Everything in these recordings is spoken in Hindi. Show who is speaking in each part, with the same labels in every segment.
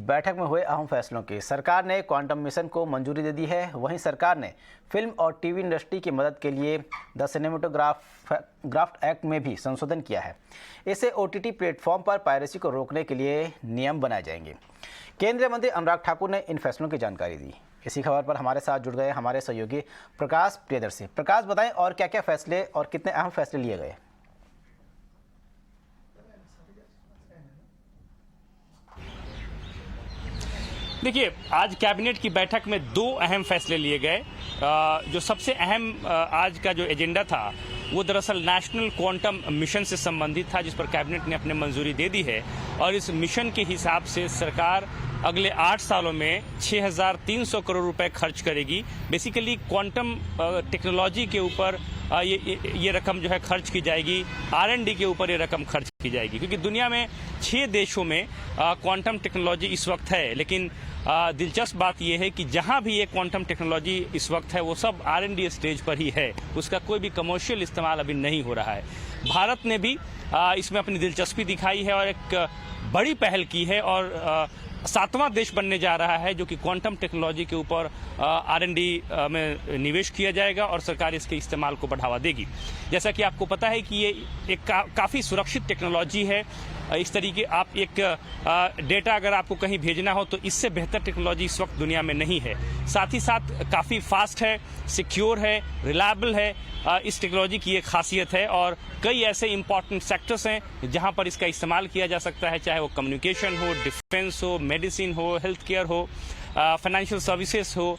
Speaker 1: बैठक में हुए अहम फैसलों की। सरकार ने क्वांटम मिशन को मंजूरी दे दी है। वहीं सरकार ने फिल्म और टीवी इंडस्ट्री की मदद के लिए द सिनेमेटोग्राफ एक्ट में भी संशोधन किया है। इससे ओटीटी प्लेटफॉर्म पर पायरेसी को रोकने के लिए नियम बनाए जाएंगे। केंद्रीय मंत्री अनुराग ठाकुर ने इन फैसलों की जानकारी दी। इसी खबर पर हमारे साथ जुड़ गए हमारे सहयोगी प्रकाश प्रियदर्शी। प्रकाश, बताएं और क्या क्या फैसले और कितने अहम फैसले लिए गए?
Speaker 2: देखिए, आज कैबिनेट की बैठक में दो अहम फैसले लिए गए। जो सबसे अहम आज का जो एजेंडा था वो दरअसल नेशनल क्वांटम मिशन से संबंधित था, जिस पर कैबिनेट ने अपने मंजूरी दे दी है। और इस मिशन के हिसाब से सरकार अगले 8 सालों में 6,300 करोड़ रुपए खर्च करेगी। बेसिकली क्वांटम टेक्नोलॉजी के ऊपर ये रकम जो है खर्च की जाएगी। R&D के ऊपर ये रकम खर्च की जाएगी, क्योंकि दुनिया में 6 देशों में क्वांटम टेक्नोलॉजी इस वक्त है। लेकिन दिलचस्प बात यह है कि जहां भी ये क्वांटम टेक्नोलॉजी इस वक्त है वो सब R&D स्टेज पर ही है। उसका कोई भी कमर्शियल इस्तेमाल अभी नहीं हो रहा है। भारत ने भी इसमें अपनी दिलचस्पी दिखाई है और एक बड़ी पहल की है और 7वां देश बनने जा रहा है जो कि क्वांटम टेक्नोलॉजी के ऊपर R&D में निवेश किया जाएगा और सरकार इसके इस्तेमाल को बढ़ावा देगी। जैसा कि आपको पता है कि ये एक काफ़ी सुरक्षित टेक्नोलॉजी है। इस तरीके आप एक डेटा अगर आपको कहीं भेजना हो तो इससे बेहतर टेक्नोलॉजी इस वक्त दुनिया में नहीं है। साथ ही साथ काफ़ी फास्ट है, सिक्योर है, रिलायबल है। इस टेक्नोलॉजी की एक खासियत है और कई ऐसे इंपॉर्टेंट सेक्टर्स हैं जहां पर इसका इस्तेमाल किया जा सकता है, चाहे वो कम्युनिकेशन हो, डिफेंस हो, मेडिसिन हो, हेल्थ केयर हो, फाइनेंशियल सर्विसेज हो,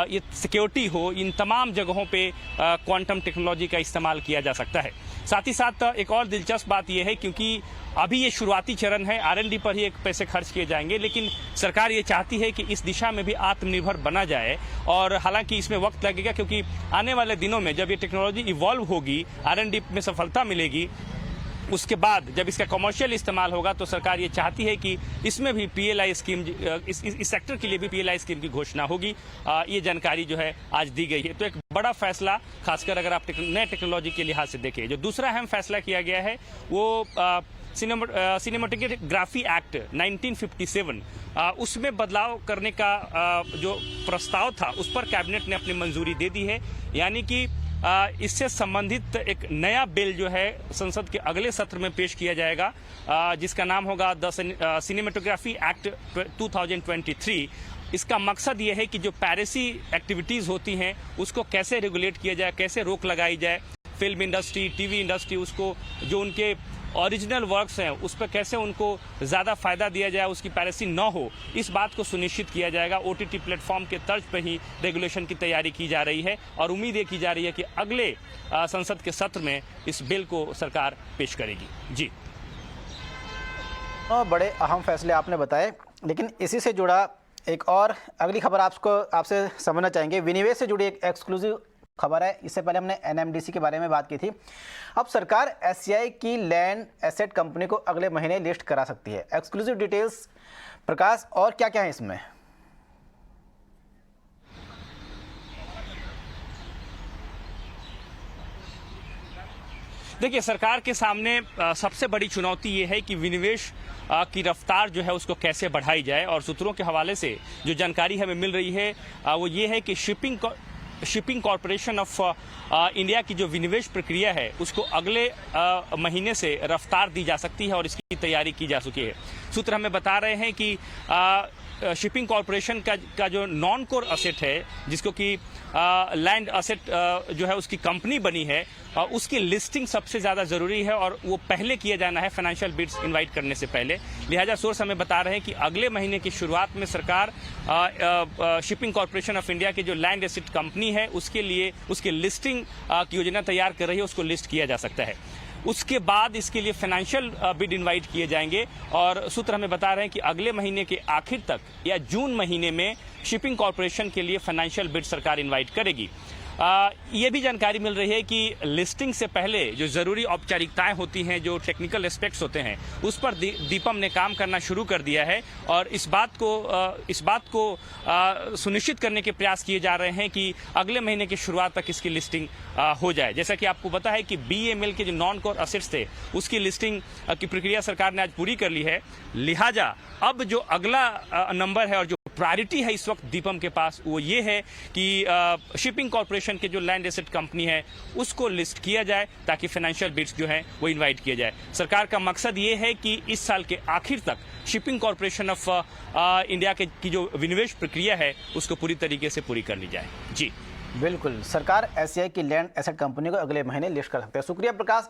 Speaker 2: ये सिक्योरिटी हो। इन तमाम जगहों पे क्वांटम टेक्नोलॉजी का इस्तेमाल किया जा सकता है। साथ ही साथ एक और दिलचस्प बात यह है, क्योंकि अभी ये शुरुआती चरण है, R&D पर ही एक पैसे खर्च किए जाएंगे, लेकिन सरकार ये चाहती है कि इस दिशा में भी आत्मनिर्भर बना जाए। और हालांकि इसमें वक्त लगेगा, क्योंकि आने वाले दिनों में जब ये टेक्नोलॉजी इवॉल्व होगी, R&D में सफलता मिलेगी, उसके बाद जब इसका कमर्शियल इस्तेमाल होगा तो सरकार ये चाहती है कि इसमें भी PLI स्कीम, इस सेक्टर के लिए भी PLI स्कीम की घोषणा होगी। ये जानकारी जो है आज दी गई है। तो एक बड़ा फैसला, खासकर अगर आप नए टेक्नोलॉजी के लिहाज से देखें। जो दूसरा अहम फैसला किया गया है वो सिनेमेटोग्राफी एक्ट 1957, उसमें बदलाव करने का जो प्रस्ताव था उस पर कैबिनेट ने अपनी मंजूरी दे दी है। यानी कि इससे संबंधित एक नया बिल जो है संसद के अगले सत्र में पेश किया जाएगा, जिसका नाम होगा द सिनेमेटोग्राफी एक्ट 2023। इसका मकसद ये है कि जो पायरेसी एक्टिविटीज़ होती हैं उसको कैसे रेगुलेट किया जाए, कैसे रोक लगाई जाए। फिल्म इंडस्ट्री, टीवी इंडस्ट्री, उसको जो उनके ओरिजिनल वर्क्स हैं उस पर कैसे उनको ज़्यादा फ़ायदा दिया जाए, उसकी पायरेसी न हो, इस बात को सुनिश्चित किया जाएगा। OTT प्लेटफॉर्म के तर्ज पर ही रेगुलेशन की तैयारी की जा रही है और उम्मीद ये की जा रही है कि अगले संसद के सत्र में इस बिल को सरकार पेश करेगी। जी,
Speaker 1: बड़े अहम फैसले आपने बताए, लेकिन इसी से जुड़ा एक और अगली खबर आपसे समझना चाहेंगे। विनिवेश से जुड़ी एक एक्सक्लूसिव खबर है। इससे पहले हमने NMDC के बारे में बात की थी। अब सरकार SCI की लैंड एसेट कंपनी को अगले महीने लिस्ट करा सकती है। एक्सक्लूसिव डिटेल्स प्रकाश, और क्या क्या है इसमें?
Speaker 2: देखिए, सरकार के सामने सबसे बड़ी चुनौती ये है कि विनिवेश की रफ्तार जो है उसको कैसे बढ़ाई जाए। और सूत्रों के हवाले से जो जानकारी हमें मिल रही है वो ये है कि शिपिंग कॉरपोरेशन ऑफ इंडिया की जो विनिवेश प्रक्रिया है उसको अगले महीने से रफ्तार दी जा सकती है और इसकी तैयारी की जा चुकी है। सूत्र हमें बता रहे हैं कि शिपिंग कॉरपोरेशन का जो नॉन कोर असेट है, जिसको कि लैंड असेट जो है उसकी कंपनी बनी है, उसकी लिस्टिंग सबसे ज़्यादा ज़रूरी है और वो पहले किया जाना है फाइनेंशियल बिड्स इनवाइट करने से पहले। लिहाजा सोर्स हमें बता रहे हैं कि अगले महीने की शुरुआत में सरकार शिपिंग कॉरपोरेशन ऑफ इंडिया की जो लैंड एसेट कंपनी है उसके लिए उसकी लिस्टिंग की योजना तैयार कर रही है, उसको लिस्ट किया जा सकता है। उसके बाद इसके लिए फाइनेंशियल बिड इनवाइट किए जाएंगे और सूत्र हमें बता रहे हैं कि अगले महीने के आखिर तक या जून महीने में शिपिंग कॉरपोरेशन के लिए फाइनेंशियल बिड सरकार इनवाइट करेगी। ये भी जानकारी मिल रही है कि लिस्टिंग से पहले जो जरूरी औपचारिकताएं होती हैं, जो टेक्निकल एस्पेक्ट्स होते हैं, उस पर दीपम ने काम करना शुरू कर दिया है और इस बात को सुनिश्चित करने के प्रयास किए जा रहे हैं कि अगले महीने की शुरुआत तक इसकी लिस्टिंग हो जाए। जैसा कि आपको पता है कि बीएमएल के जो नॉन कोर असेट्स थे उसकी लिस्टिंग की प्रक्रिया सरकार ने आज पूरी कर ली है। लिहाजा अब जो अगला नंबर है और जो प्रायोरिटी है इस वक्त दीपम के पास, वो ये है कि शिपिंग कॉर्पोरेशन के जो लैंड एसेट कंपनी है उसको लिस्ट किया जाए ताकि फाइनेंशियल बिड्स जो है वो इनवाइट किया जाए। सरकार का मकसद ये है कि इस साल के आखिर तक शिपिंग कॉर्पोरेशन ऑफ इंडिया की जो विनिवेश प्रक्रिया है उसको पूरी तरीके से पूरी कर ली जाए। जी
Speaker 1: बिल्कुल, सरकार एससीआई की लैंड एसेट कंपनी को अगले महीने लिस्ट कर सकते हैं। शुक्रिया प्रकाश।